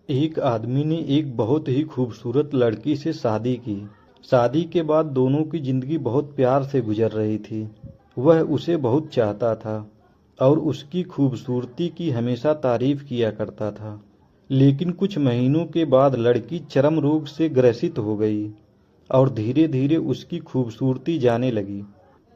एक आदमी ने एक बहुत ही खूबसूरत लड़की से शादी की। शादी के बाद दोनों की जिंदगी बहुत प्यार से गुजर रही थी। वह उसे बहुत चाहता था और उसकी खूबसूरती की हमेशा तारीफ किया करता था। लेकिन कुछ महीनों के बाद लड़की चर्म रोग से ग्रसित हो गई और धीरे धीरे उसकी खूबसूरती जाने लगी।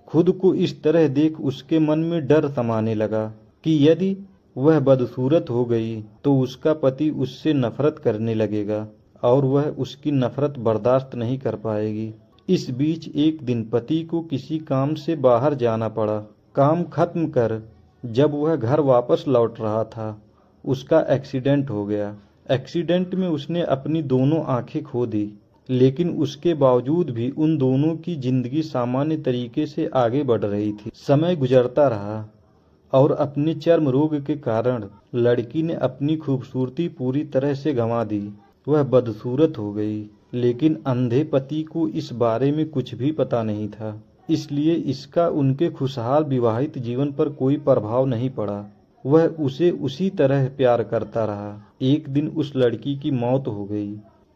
खुद को इस तरह देख उसके मन में डर समाने लगा कि यदि वह बदसूरत हो गई तो उसका पति उससे नफरत करने लगेगा और वह उसकी नफरत बर्दाश्त नहीं कर पाएगी। इस बीच एक दिन पति को किसी काम से बाहर जाना पड़ा। काम खत्म कर जब वह घर वापस लौट रहा था, उसका एक्सीडेंट हो गया। एक्सीडेंट में उसने अपनी दोनों आंखें खो दी, लेकिन उसके बावजूद भी उन दोनों की जिंदगी सामान्य तरीके से आगे बढ़ रही थी। समय गुजरता रहा और अपने चर्म रोग के कारण लड़की ने अपनी खूबसूरती पूरी तरह से गंवा दी। वह बदसूरत हो गई, लेकिन अंधे पति को इस बारे में कुछ भी पता नहीं था। इसलिए इसका उनके खुशहाल विवाहित जीवन पर कोई प्रभाव नहीं पड़ा। वह उसे उसी तरह प्यार करता रहा। एक दिन उस लड़की की मौत हो गई।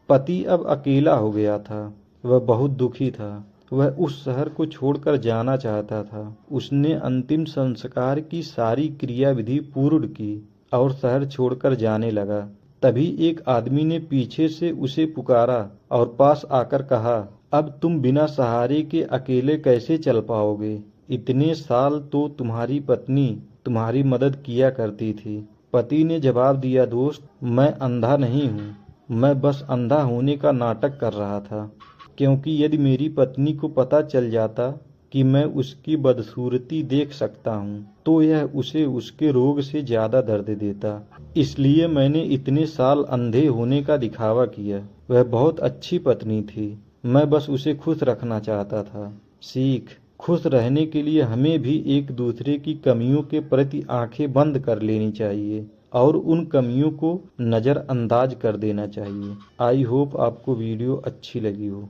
पति अब अकेला हो गया था। वह बहुत दुखी था। वह उस शहर को छोड़कर जाना चाहता था। उसने अंतिम संस्कार की सारी क्रियाविधि पूर्ण की और शहर छोड़कर जाने लगा। तभी एक आदमी ने पीछे से उसे पुकारा और पास आकर कहा, अब तुम बिना सहारे के अकेले कैसे चल पाओगे? इतने साल तो तुम्हारी पत्नी तुम्हारी मदद किया करती थी। पति ने जवाब दिया, दोस्त, मैं अंधा नहीं हूँ। मैं बस अंधा होने का नाटक कर रहा था, क्योंकि यदि मेरी पत्नी को पता चल जाता कि मैं उसकी बदसूरती देख सकता हूँ तो यह उसे उसके रोग से ज्यादा दर्द देता। इसलिए मैंने इतने साल अंधे होने का दिखावा किया। वह बहुत अच्छी पत्नी थी। मैं बस उसे खुश रखना चाहता था। सीख: खुश रहने के लिए हमें भी एक दूसरे की कमियों के प्रति आंखें बंद कर लेनी चाहिए और उन कमियों को नज़रअंदाज कर देना चाहिए। आई होप आपको वीडियो अच्छी लगी हो।